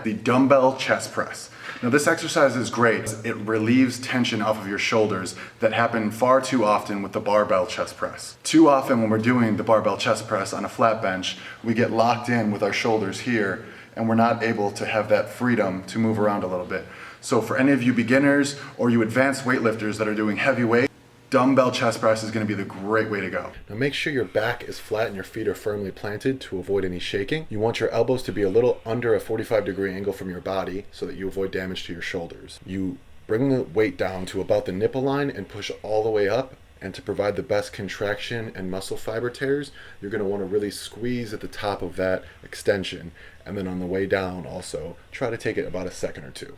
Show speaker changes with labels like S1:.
S1: the Dumbell Chest Press. Now this exercise is great. It relieves tension off of your shoulders that happen far too often with the barbell chest press. Too often when we're doing the barbell chest press on a flat bench, we get locked in with our shoulders here and we're not able to have that freedom to move around a little bit. So for any of you beginners or you advanced weightlifters that are doing heavy weight, dumbbell chest press is going to be the great way to go.
S2: Now make sure your back is flat and your feet are firmly planted to avoid any shaking. You want your elbows to be a little under a 45-degree angle from your body so that you avoid damage to your shoulders. You bring the weight down to about the nipple line and push all the way up. And to provide the best contraction and muscle fiber tears, you're going to want to really squeeze at the top of that extension. And then on the way down also, try to take it about a second or two.